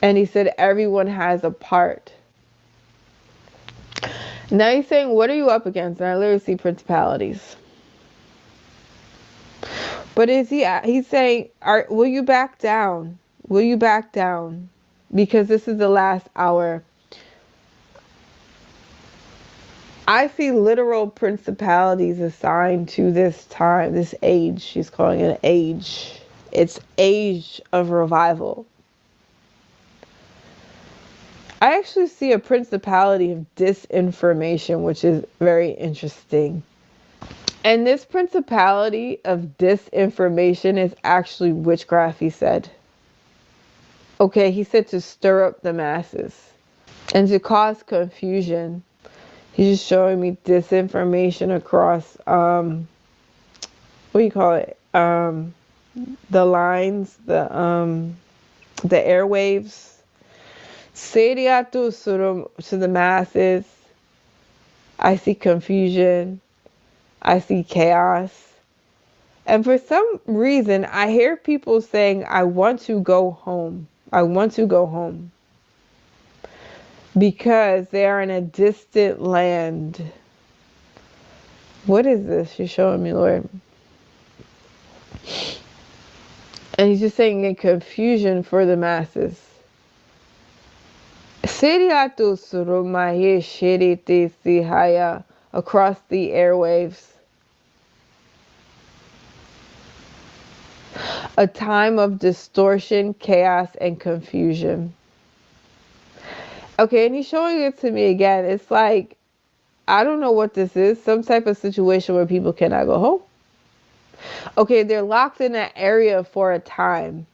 And he said everyone has a part. Now he's saying, what are you up against? And I literally see principalities. But he's saying, will you back down? Will you back down? Because this is the last hour. I see literal principalities assigned to this time, this age. She's calling it an age. It's age of revival. I actually see a principality of disinformation, which is very interesting. And this principality of disinformation is actually witchcraft, he said. Okay, he said to stir up the masses and to cause confusion. He's just showing me disinformation across, what do you call it? The lines, the airwaves. Seriatu to the masses. I see confusion. I see chaos. And for some reason, I hear people saying, I want to go home. I want to go home. Because they are in a distant land. What is this you're showing me, Lord? And he's just saying in confusion for the masses. Across the airwaves. A time of distortion, chaos, and confusion. Okay, and he's showing it to me again. It's like, I don't know what this is. Some type of situation where people cannot go home. Okay, they're locked in that area for a time.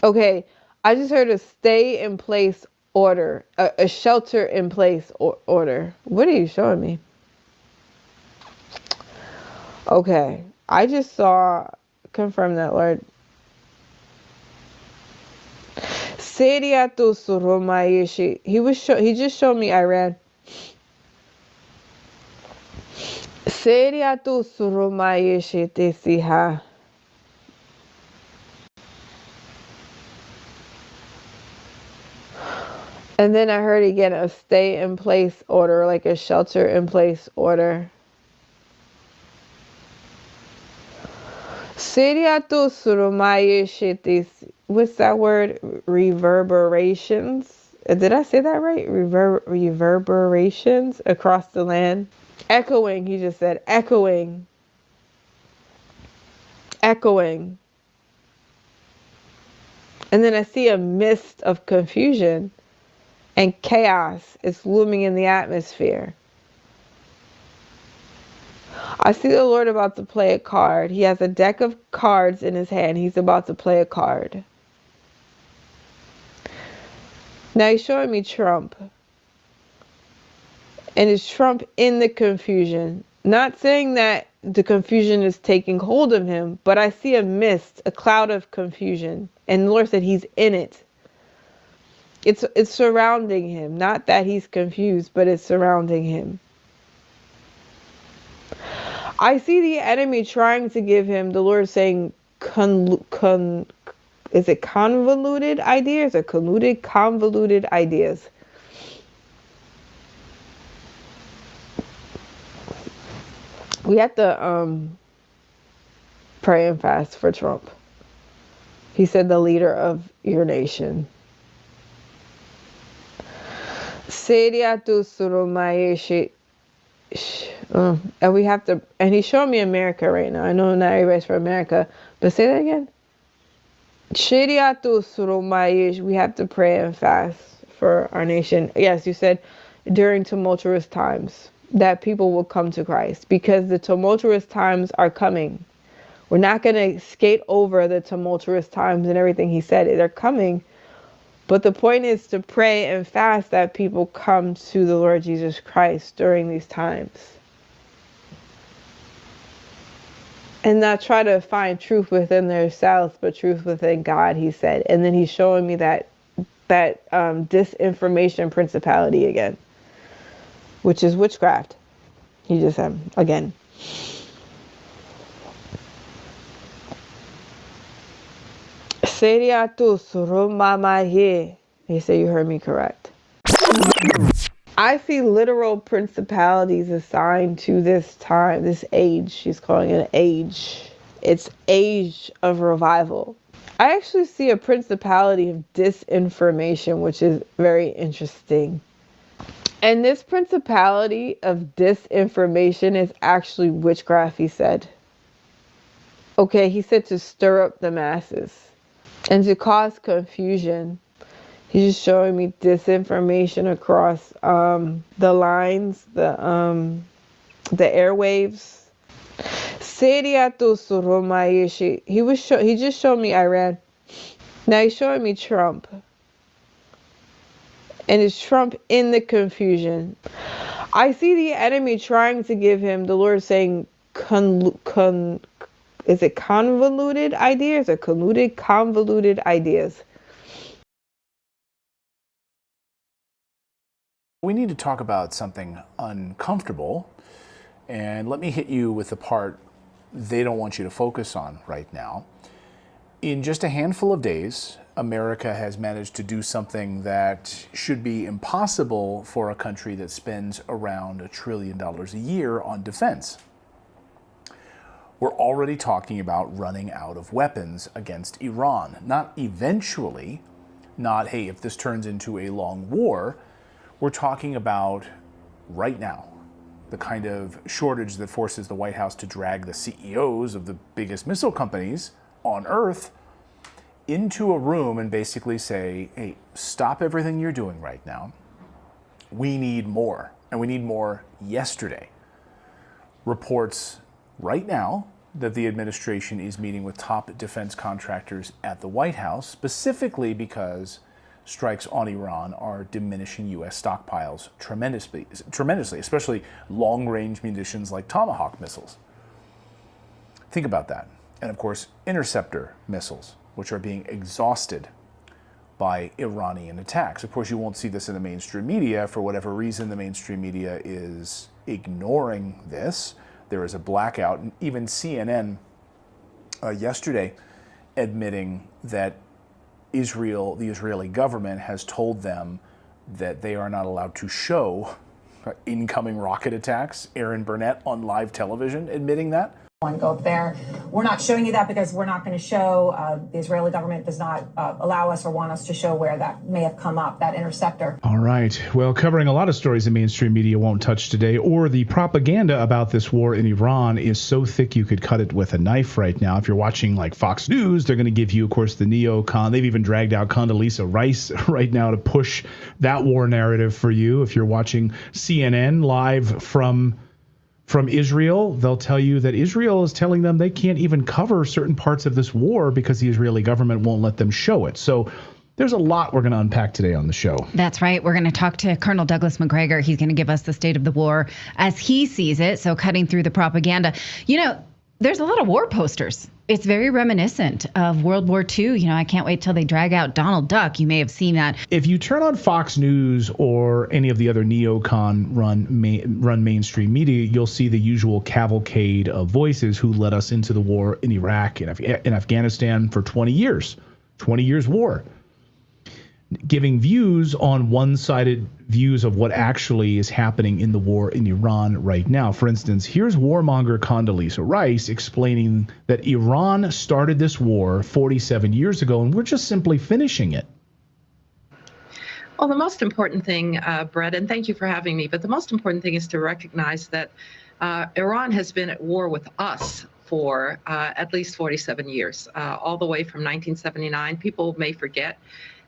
Okay, I just heard a stay in place order, a shelter in place order. What are you showing me? Okay, I just saw, confirm that, Lord. He just showed me Iran. And then I heard again a stay in place order, like a shelter in place order. What's that word? Reverberations. Did I say that right? Reverberations across the land. Echoing, he just said. Echoing. Echoing. And then I see a mist of confusion and chaos is looming in the atmosphere. I see the Lord about to play a card. He has a deck of cards in his hand. He's about to play a card. Now he's showing me Trump. And it's Trump in the confusion. Not saying that the confusion is taking hold of him, but I see a mist, a cloud of confusion. And the Lord said he's in it. It's surrounding him. Not that he's confused, but it's surrounding him. I see the enemy trying to give him, the Lord saying, is it convoluted ideas or convoluted ideas? We have to pray and fast for Trump. He said the leader of your nation. And we have to, and he's showing me America right now. I know not everybody's from America, but say that again. We have to pray and fast for our nation. Yes, you said during tumultuous times that people will come to Christ, because the tumultuous times are coming. We're not going to skate over the tumultuous times and everything he said. They're coming. But the point is to pray and fast that people come to the Lord Jesus Christ during these times. And not try to find truth within themselves, but truth within God, he said. And then he's showing me that disinformation principality again, which is witchcraft. He just said, again. They say you heard me correct. I see literal principalities assigned to this time, this age. She's calling it an age. It's age of revival. I actually see a principality of disinformation, which is very interesting. And this principality of disinformation is actually witchcraft, he said. Okay, he said to stir up the masses and to cause confusion. He's just showing me disinformation across the lines, the airwaves. He just showed me Iran. Now he's showing me Trump. And it's Trump in the confusion. I see the enemy trying to give him, the Lord saying, is it convoluted ideas or convoluted ideas? We need to talk about something uncomfortable, and let me hit you with the part they don't want you to focus on right now. In just a handful of days, America has managed to do something that should be impossible for a country that spends around $1 trillion a year on defense. We're already talking about running out of weapons against Iran. Not eventually, not, hey, if this turns into a long war. We're talking about right now, the kind of shortage that forces the White House to drag the CEOs of the biggest missile companies on Earth into a room and basically say, hey, stop everything you're doing right now. We need more, and we need more yesterday. Reports right now that the administration is meeting with top defense contractors at the White House, specifically because strikes on Iran are diminishing U.S. stockpiles tremendously, especially long-range munitions like Tomahawk missiles. Think about that. And of course, interceptor missiles, which are being exhausted by Iranian attacks. Of course, you won't see this in the mainstream media. For whatever reason, the mainstream media is ignoring this. There is a blackout, and even CNN yesterday admitting that the Israeli government has told them that they are not allowed to show incoming rocket attacks. Aaron Burnett on live television admitting that. Go up there. We're not showing you that because we're not going to show. The Israeli government does not allow us or want us to show where that may have come up, that interceptor. All right. Well, covering a lot of stories the mainstream media won't touch today, or the propaganda about this war in Iran is so thick you could cut it with a knife right now. If you're watching like Fox News, they're going to give you, of course, the neocon. They've even dragged out Condoleezza Rice right now to push that war narrative for you. If you're watching CNN live from Israel, they'll tell you that Israel is telling them they can't even cover certain parts of this war because the Israeli government won't let them show it. So there's a lot we're going to unpack today on the show. That's right. We're going to talk to Colonel Douglas Macgregor. He's going to give us the state of the war as he sees it. So cutting through the propaganda. You know, there's a lot of war posters. It's very reminiscent of World War II. You know, I can't wait till they drag out Donald Duck. You may have seen that. If you turn on Fox News or any of the other neocon run mainstream media, you'll see the usual cavalcade of voices who led us into the war in Iraq and in Afghanistan for 20 years. 20 years war. Giving views on one-sided views of what actually is happening in the war in Iran right now. For instance, here's warmonger Condoleezza Rice explaining that Iran started this war 47 years ago, and we're just simply finishing it. Well, the most important thing, Brett, and thank you for having me, but the most important thing is to recognize that Iran has been at war with us for at least 47 years, all the way from 1979. People may forget.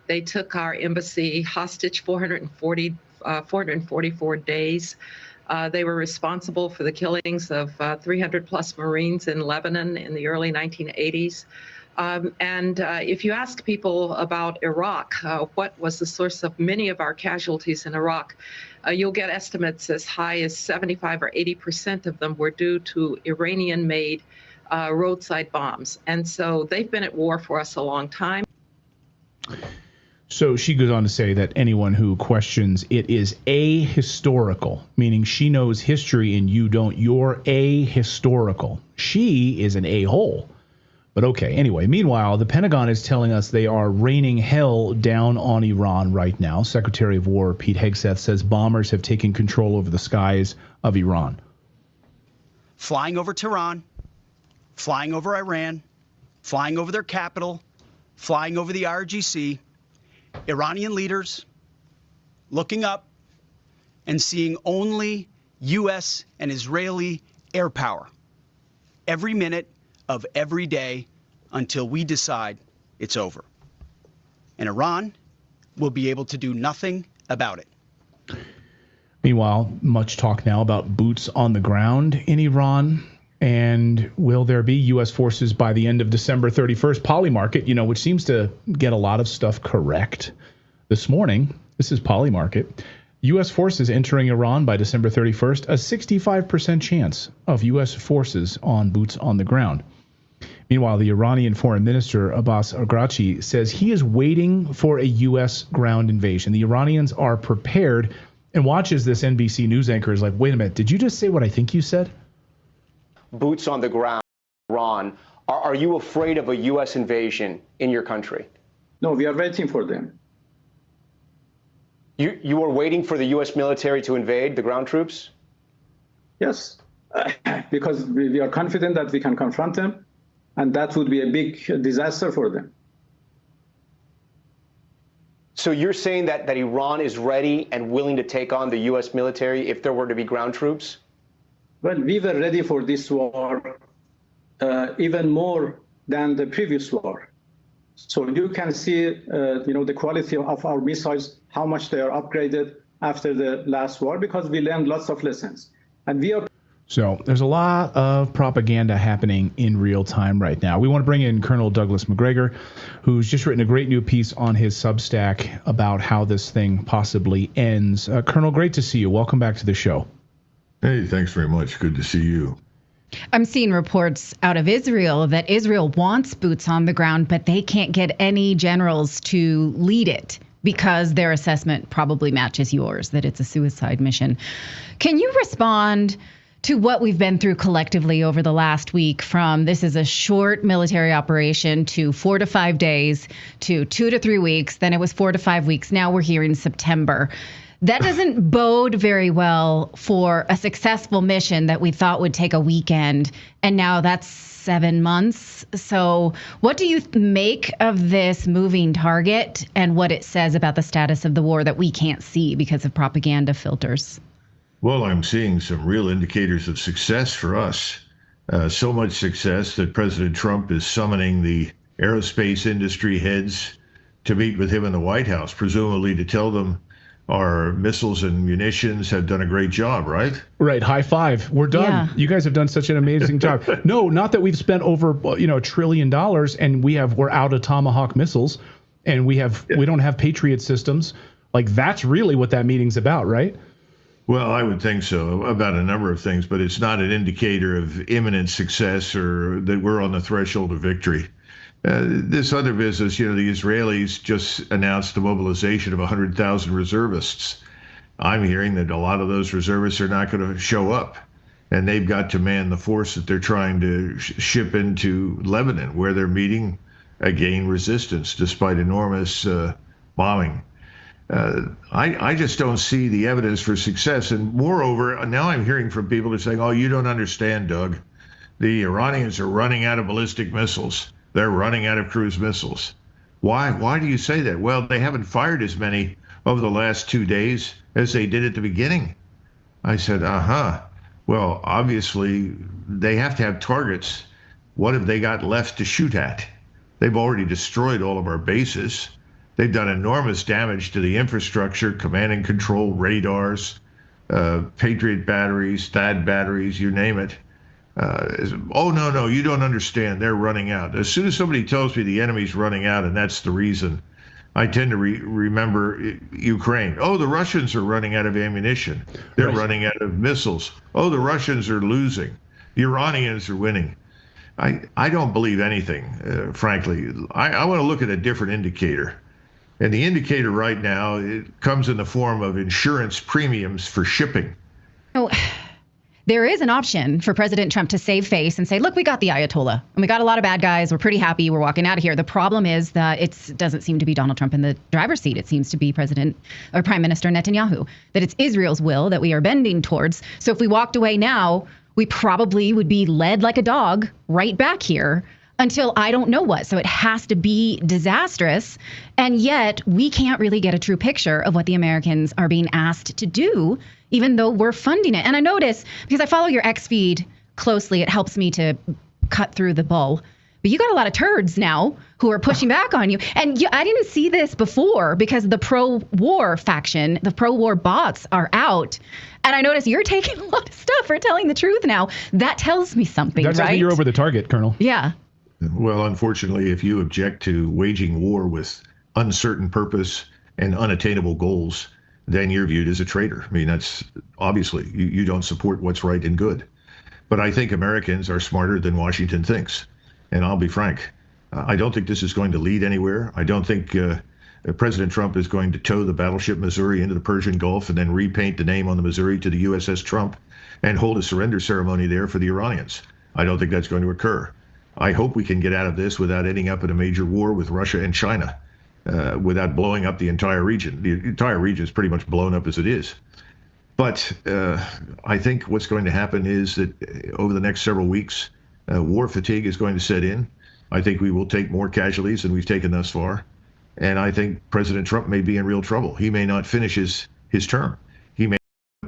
They took our embassy hostage 444 days. They were responsible for the killings of 300 plus Marines in Lebanon in the early 1980s. And if you ask people about Iraq, what was the source of many of our casualties in Iraq, you'll get estimates as high as 75 or 80% of them were due to Iranian-made roadside bombs. And so they've been at war for us a long time. So she goes on to say that anyone who questions it is ahistorical, meaning she knows history and you don't. You're ahistorical. She is an a-hole. But okay, anyway, meanwhile, the Pentagon is telling us they are raining hell down on Iran right now. Secretary of War Pete Hegseth says bombers have taken control over the skies of Iran. Flying over Tehran, flying over Iran, flying over their capital, flying over the IRGC, Iranian leaders looking up and seeing only U.S. and Israeli air power every minute of every day until we decide it's over. And Iran will be able to do nothing about it. Meanwhile, much talk now about boots on the ground in Iran. And will there be U.S. forces by the end of December 31st? Polymarket, which seems to get a lot of stuff correct. This morning, this is Polymarket. U.S. forces entering Iran by December 31st, a 65% chance of U.S. forces on boots on the ground. Meanwhile, the Iranian Foreign Minister Abbas Araghchi says he is waiting for a U.S. ground invasion. The Iranians are prepared, and watches this NBC News anchor is like, wait a minute, did you just say what I think you said? Boots on the ground, Iran. Are you afraid of a U.S. invasion in your country? No, we are waiting for them. You are waiting for the U.S. military to invade the ground troops? Yes, because we are confident that we can confront them, and that would be a big disaster for them. So you're saying that Iran is ready and willing to take on the U.S. military if there were to be ground troops? Well, we were ready for this war even more than the previous war. So you can see, the quality of our missiles, how much they are upgraded after the last war, because we learned lots of lessons. And we are. So there's a lot of propaganda happening in real time right now. We want to bring in Colonel Douglas Macgregor, who's just written a great new piece on his Substack about how this thing possibly ends. Colonel, great to see you. Welcome back to the show. Hey, thanks very much. Good to see you. I'm seeing reports out of Israel that Israel wants boots on the ground, but they can't get any generals to lead it because their assessment probably matches yours, that it's a suicide mission. Can you respond to what we've been through collectively over the last week, from this is a short military operation to 4 to 5 days to 2 to 3 weeks, then it was 4 to 5 weeks, now we're here in September. That doesn't bode very well for a successful mission that we thought would take a weekend, and now that's 7 months. So what do you make of this moving target and what it says about the status of the war that we can't see because of propaganda filters? Well, I'm seeing some real indicators of success for us. So much success that President Trump is summoning the aerospace industry heads to meet with him in the White House, presumably to tell them our missiles and munitions have done a great job, right? Right. High five. We're done. Yeah. You guys have done such an amazing job. No, not that we've spent over, $1 trillion and we're out of Tomahawk missiles and we don't have Patriot systems. Like, that's really what that meeting's about, right? Well, I would think so, about a number of things, but it's not an indicator of imminent success or that we're on the threshold of victory. This other business, the Israelis just announced the mobilization of 100,000 reservists. I'm hearing that a lot of those reservists are not going to show up, and they've got to man the force that they're trying to ship into Lebanon, where they're meeting, again, resistance despite enormous bombing. I just don't see the evidence for success. And moreover, now I'm hearing from people who are saying, oh, you don't understand, Doug. The Iranians are running out of ballistic missiles. They're running out of cruise missiles. Why do you say that? Well, they haven't fired as many over the last 2 days as they did at the beginning. I said, well, obviously, they have to have targets. What have they got left to shoot at? They've already destroyed all of our bases. They've done enormous damage to the infrastructure, command and control radars, Patriot batteries, THAAD batteries, you name it. Oh, no, you don't understand. They're running out. As soon as somebody tells me the enemy's running out and that's the reason, I tend to remember Ukraine. Oh, the Russians are running out of ammunition. They're running out of missiles. Oh, the Russians are losing. The Iranians are winning. I don't believe anything, frankly. I want to look at a different indicator. And the indicator right now, it comes in the form of insurance premiums for shipping. Oh, there is an option for President Trump to save face and say, look, we got the Ayatollah and we got a lot of bad guys. We're pretty happy. We're walking out of here. The problem is that it doesn't seem to be Donald Trump in the driver's seat. It seems to be President or Prime Minister Netanyahu, that it's Israel's will that we are bending towards. So if we walked away now, we probably would be led like a dog right back here until I don't know what. So it has to be disastrous. And yet we can't really get a true picture of what the Americans are being asked to do, even though we're funding it. And I notice, because I follow your X feed closely, it helps me to cut through the bull. But you got a lot of turds now who are pushing back on you. And I didn't see this before because the pro-war faction, the pro-war bots are out. And I notice you're taking a lot of stuff for telling the truth now. That tells me something, That tells me you're over the target, Colonel. Yeah. Well, unfortunately, if you object to waging war with uncertain purpose and unattainable goals, then you're viewed as a traitor. I mean, that's obviously, you don't support what's right and good. But I think Americans are smarter than Washington thinks. And I'll be frank, I don't think this is going to lead anywhere. I don't think President Trump is going to tow the battleship Missouri into the Persian Gulf and then repaint the name on the Missouri to the USS Trump and hold a surrender ceremony there for the Iranians. I don't think that's going to occur. I hope we can get out of this without ending up in a major war with Russia and China, without blowing up the entire region. The entire region is pretty much blown up as it is. But I think what's going to happen is that over the next several weeks, war fatigue is going to set in. I think we will take more casualties than we've taken thus far. And I think President Trump may be in real trouble. He may not finish his term. He may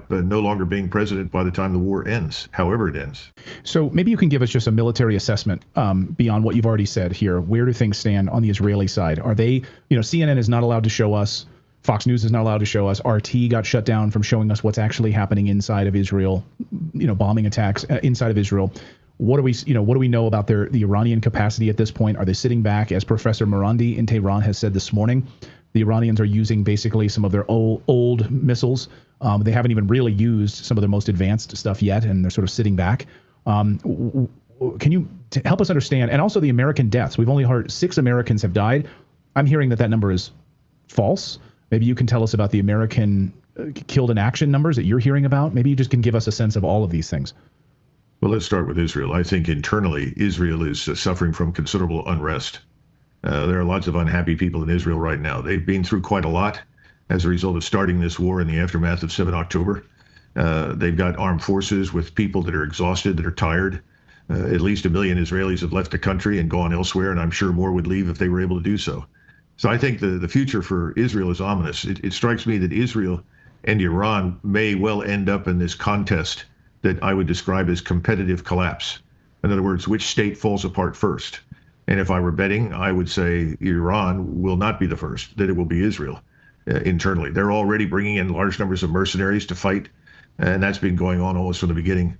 no longer being president by the time the war ends, however it ends. So maybe you can give us just a military assessment beyond what you've already said here. Where do things stand on the Israeli side? Are they, CNN is not allowed to show us. Fox News is not allowed to show us. RT got shut down from showing us what's actually happening inside of Israel, bombing attacks inside of Israel. What do we know about the Iranian capacity at this point? Are they sitting back? As Professor Marandi in Tehran has said this morning, the Iranians are using basically some of their old missiles. They haven't even really used some of their most advanced stuff yet, and they're sort of sitting back. Can you help us understand? And also the American deaths. We've only heard 6 Americans have died. I'm hearing that number is false. Maybe you can tell us about the American killed in action numbers that you're hearing about. Maybe you just can give us a sense of all of these things. Well, let's start with Israel. I think internally, Israel is suffering from considerable unrest. There are lots of unhappy people in Israel right now. They've been through quite a lot as a result of starting this war in the aftermath of 7 October. They've got armed forces with people that are exhausted, that are tired. At least 1 million Israelis have left the country and gone elsewhere, and I'm sure more would leave if they were able to do so. So I think the future for Israel is ominous. It strikes me that Israel and Iran may well end up in this contest that I would describe as competitive collapse. In other words, which state falls apart first? And if I were betting, I would say Iran will not be the first, that it will be Israel internally. They're already bringing in large numbers of mercenaries to fight, and that's been going on almost from the beginning.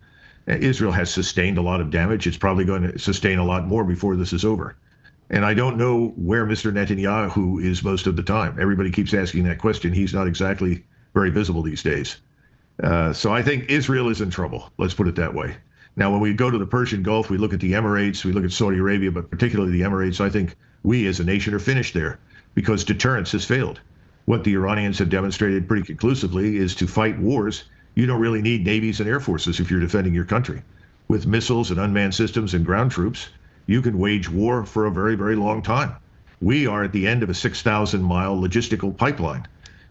Israel has sustained a lot of damage. It's probably going to sustain a lot more before this is over. And I don't know where Mr. Netanyahu is most of the time. Everybody keeps asking that question. He's not exactly very visible these days. So I think Israel is in trouble. Let's put it that way. Now, when we go to the Persian Gulf, we look at the Emirates, we look at Saudi Arabia, but particularly the Emirates, I think we as a nation are finished there because deterrence has failed. What the Iranians have demonstrated pretty conclusively is to fight wars, you don't really need navies and air forces if you're defending your country. With missiles and unmanned systems and ground troops, you can wage war for a very, very long time. We are at the end of a 6,000-mile logistical pipeline.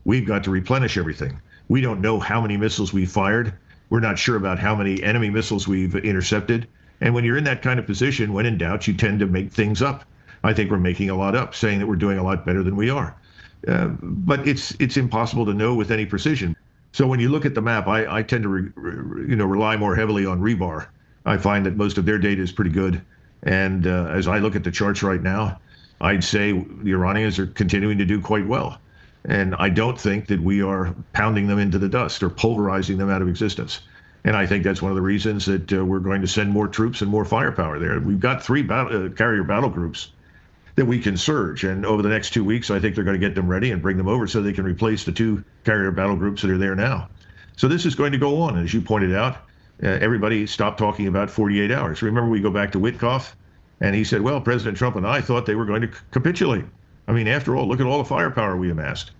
We've got to replenish everything. We don't know how many missiles we fired. We're not sure about how many enemy missiles we've intercepted. And when you're in that kind of position, when in doubt, you tend to make things up. I think we're making a lot up, saying that we're doing a lot better than we are. But it's impossible to know with any precision. So when you look at the map, I tend to rely more heavily on Rebar. I find that most of their data is pretty good. And as I look at the charts right now, I'd say the Iranians are continuing to do quite well. And I don't think that we are pounding them into the dust or pulverizing them out of existence. And I think that's one of the reasons that we're going to send more troops and more firepower there. We've got 3 carrier battle groups that we can surge. And over the next 2 weeks, I think they're going to get them ready and bring them over so they can replace the 2 carrier battle groups that are there now. So this is going to go on. As you pointed out, everybody stopped talking about 48 hours. Remember, we go back to Witkoff, and he said, well, President Trump and I thought they were going to capitulate. I mean, after all, look at all the firepower we amassed.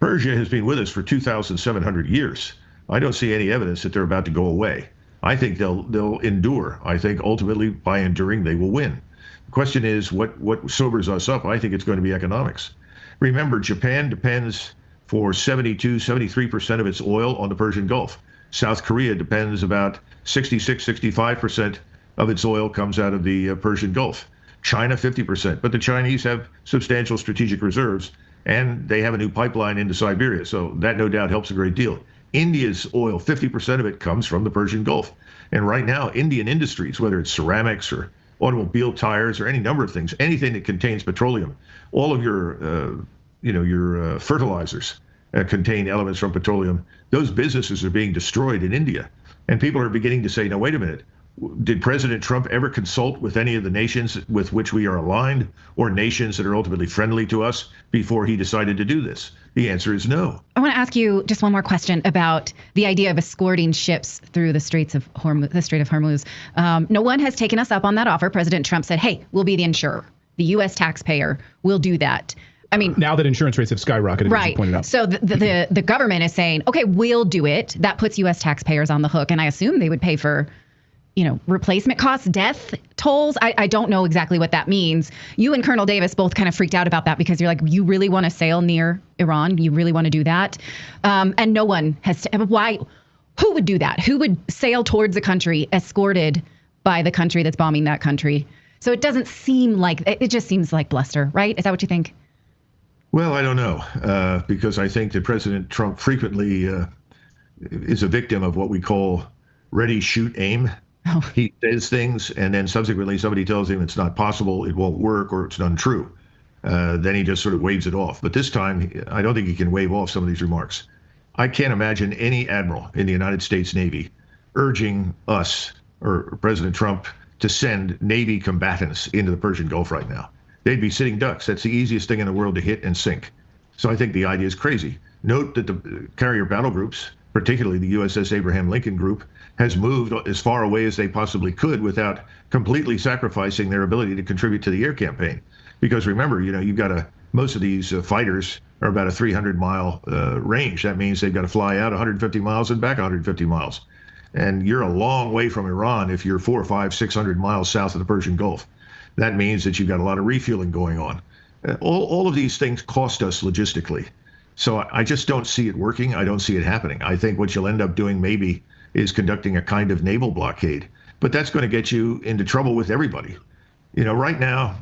Persia has been with us for 2,700 years. I don't see any evidence that they're about to go away. I think they'll endure. I think ultimately by enduring they will win. The question is what sobers us up. I think it's going to be economics. Remember, Japan depends for 73% of its oil on the Persian Gulf. South Korea depends about 65% of its oil comes out of the Persian Gulf. China, 50%. But the Chinese have substantial strategic reserves, and they have a new pipeline into Siberia. So that no doubt helps a great deal. India's oil, 50% of it comes from the Persian Gulf. And right now, Indian industries, whether it's ceramics or automobile tires or any number of things, anything that contains petroleum, all of your fertilizers contain elements from petroleum. Those businesses are being destroyed in India. And people are beginning to say, now, wait a minute. Did President Trump ever consult with any of the nations with which we are aligned or nations that are ultimately friendly to us before he decided to do this? The answer is no. I want to ask you just one more question about the idea of escorting ships through the Strait of Hormuz. No one has taken us up on that offer. President Trump said, hey, we'll be the insurer. The U.S. taxpayer will do that. I mean, now that insurance rates have skyrocketed, right. As you pointed out. So the government is saying, okay, we'll do it. That puts U.S. taxpayers on the hook. And I assume they would pay for, replacement costs, death tolls. I don't know exactly what that means. You and Colonel Davis both kind of freaked out about that because you're like, you really want to sail near Iran? You really want to do that? And no one has. Why? Who would do that? Who would sail towards a country escorted by the country that's bombing that country? So it doesn't seem like, it just seems like bluster, right? Is that what you think? Well, I don't know, because I think that President Trump frequently is a victim of what we call ready, shoot, aim. Oh. He says things, and then subsequently somebody tells him it's not possible, it won't work, or it's untrue. Then he just sort of waves it off. But this time, I don't think he can wave off some of these remarks. I can't imagine any admiral in the United States Navy urging us or President Trump to send Navy combatants into the Persian Gulf right now. They'd be sitting ducks. That's the easiest thing in the world to hit and sink. So I think the idea is crazy. Note that the carrier battle groups, particularly the USS Abraham Lincoln Group, has moved as far away as they possibly could without completely sacrificing their ability to contribute to the air campaign. Because remember, you've got most of these fighters are about a 300-mile range. That means they've got to fly out 150 miles and back 150 miles. And you're a long way from Iran if you're 400, 500, 600 miles south of the Persian Gulf. That means that you've got a lot of refueling going on. All of these things cost us logistically. So I just don't see it working. I don't see it happening. I think what you'll end up doing maybe is conducting a kind of naval blockade. But that's going to get you into trouble with everybody. Right now,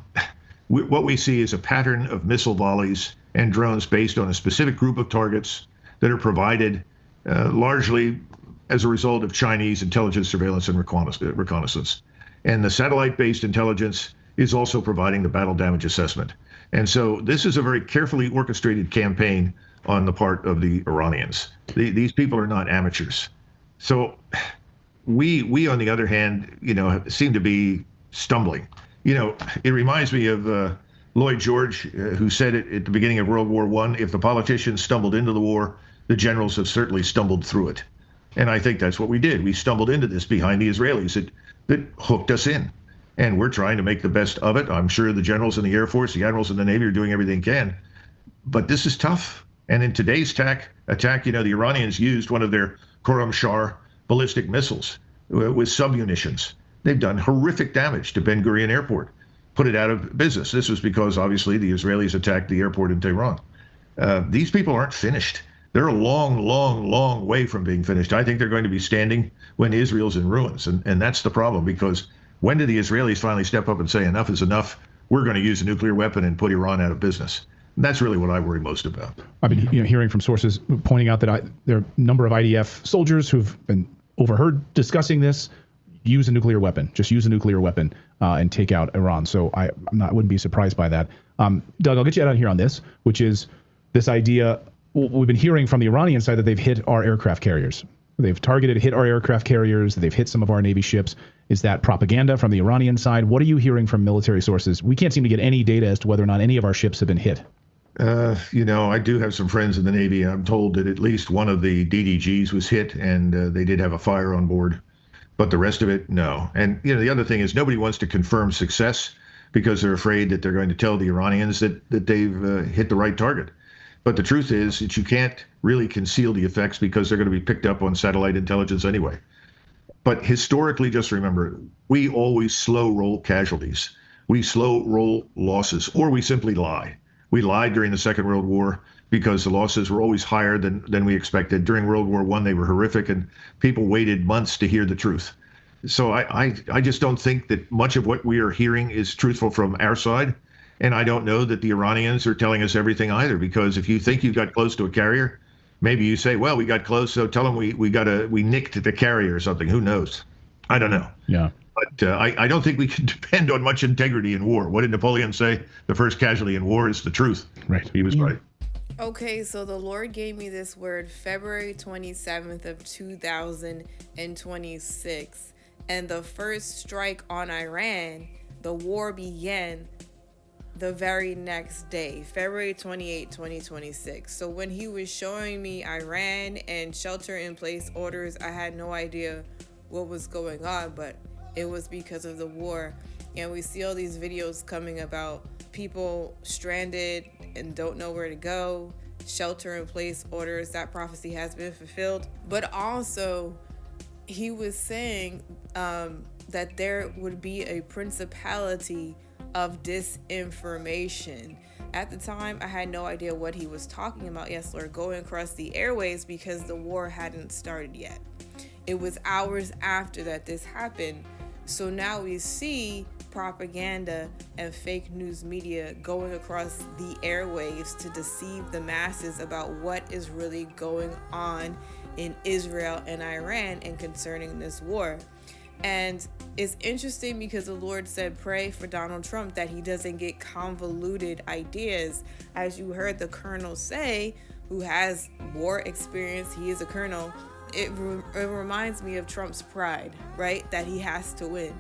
what we see is a pattern of missile volleys and drones based on a specific group of targets that are provided largely as a result of Chinese intelligence, surveillance, and reconnaissance. And the satellite-based intelligence is also providing the battle damage assessment. And so this is a very carefully orchestrated campaign on the part of the Iranians. These people are not amateurs. So we on the other hand, seem to be stumbling. It reminds me of Lloyd George, who said it at the beginning of World War I, if the politicians stumbled into the war, the generals have certainly stumbled through it. And I think that's what we did. We stumbled into this behind the Israelis that hooked us in. And we're trying to make the best of it. I'm sure the generals in the Air Force, the admirals in the Navy are doing everything they can. But this is tough. And in today's attack, the Iranians used one of their Khorramshahr ballistic missiles with submunitions. They've done horrific damage to Ben Gurion Airport, put it out of business. This was because, obviously, the Israelis attacked the airport in Tehran. These people aren't finished. They're a long, long, long way from being finished. I think they're going to be standing when Israel's in ruins. And that's the problem, because when do the Israelis finally step up and say enough is enough? We're going to use a nuclear weapon and put Iran out of business. And that's really what I worry most about. I've been hearing from sources pointing out that there are a number of IDF soldiers who've been overheard discussing this. Use a nuclear weapon. Just use a nuclear weapon and take out Iran. So I wouldn't be surprised by that. Doug, I'll get you out here on this, which is this idea. We've been hearing from the Iranian side that they've hit our aircraft carriers. They've hit our aircraft carriers. They've hit some of our Navy ships. Is that propaganda from the Iranian side? What are you hearing from military sources? We can't seem to get any data as to whether or not any of our ships have been hit. I do have some friends in the Navy. I'm told that at least one of the DDGs was hit, and they did have a fire on board. But the rest of it, no. And, the other thing is nobody wants to confirm success because they're afraid that they're going to tell the Iranians that they've hit the right target. But the truth is that you can't really conceal the effects because they're going to be picked up on satellite intelligence anyway. But historically, just remember, we always slow roll casualties. We slow roll losses, or we simply lie. We lied during the Second World War because the losses were always higher than we expected. During World War I, they were horrific, and people waited months to hear the truth. So I just don't think that much of what we are hearing is truthful from our side. And I don't know that the Iranians are telling us everything either, because if you think you got close to a carrier, maybe you say, well, we got close, so tell them we nicked the carrier or something. Who knows? I don't know. Yeah. But I don't think we can depend on much integrity in war. What did Napoleon say? The first casualty in war is the truth. Right. He was right. Okay, so the Lord gave me this word February 27th of 2026. And the first strike on Iran, the war began the very next day, February 28, 2026. So when he was showing me Iran and shelter-in-place orders, I had no idea what was going on, but it was because of the war. And we see all these videos coming about people stranded and don't know where to go, shelter-in-place orders. That prophecy has been fulfilled. But also, he was saying that there would be a principality of disinformation. At the time, I had no idea what he was talking about. Yes, Lord, going across the airwaves because the war hadn't started yet. It was hours after that this happened. So now we see propaganda and fake news media going across the airwaves to deceive the masses about what is really going on in Israel and Iran and concerning this war. And it's interesting because the Lord said, pray for Donald Trump that he doesn't get convoluted ideas. As you heard the colonel say, who has war experience, he is a colonel. It reminds me of Trump's pride, right? That he has to win.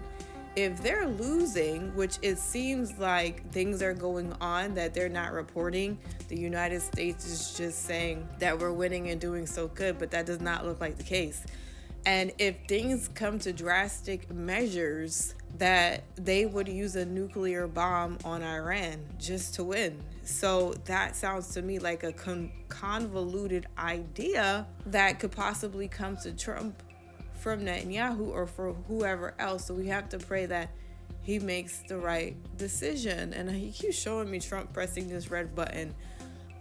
If they're losing, which it seems like things are going on that they're not reporting, the United States is just saying that we're winning and doing so good, but that does not look like the case. And if things come to drastic measures, that they would use a nuclear bomb on Iran just to win. So that sounds to me like a convoluted idea that could possibly come to Trump from Netanyahu or for whoever else. So we have to pray that he makes the right decision. And he keeps showing me Trump pressing this red button.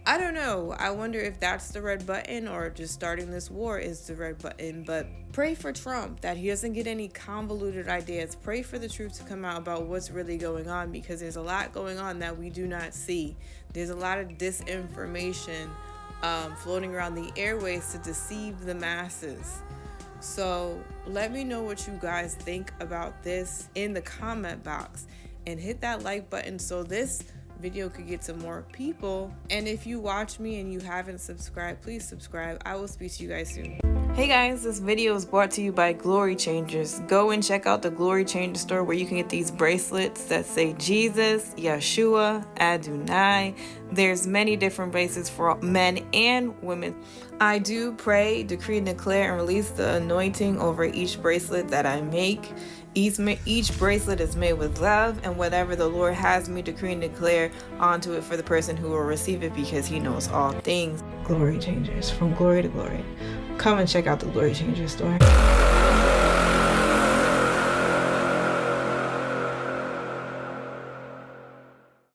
I don't know. I wonder if that's the red button or just starting this war is the red button. But pray for Trump that he doesn't get any convoluted ideas. Pray for the truth to come out about what's really going on, because there's a lot going on that we do not see. There's a lot of disinformation floating around the airways to deceive the masses. So let me know what you guys think about this in the comment box, and hit that like button so this video could get to more people. And if you watch me and you haven't subscribed, please subscribe. I will speak to you guys soon. Hey guys, this video is brought to you by Glory Changers. Go and check out the Glory Changer store where you can get these bracelets that say Jesus, Yeshua, Adonai. There's many different bracelets for men and women. I do pray, decree, and declare and release the anointing over each bracelet that I make. Each bracelet is made with love, and whatever the Lord has me decree and declare onto it for the person who will receive it, because he knows all things. Glory Changers, from glory to glory. Come and check out the Glory Changer store.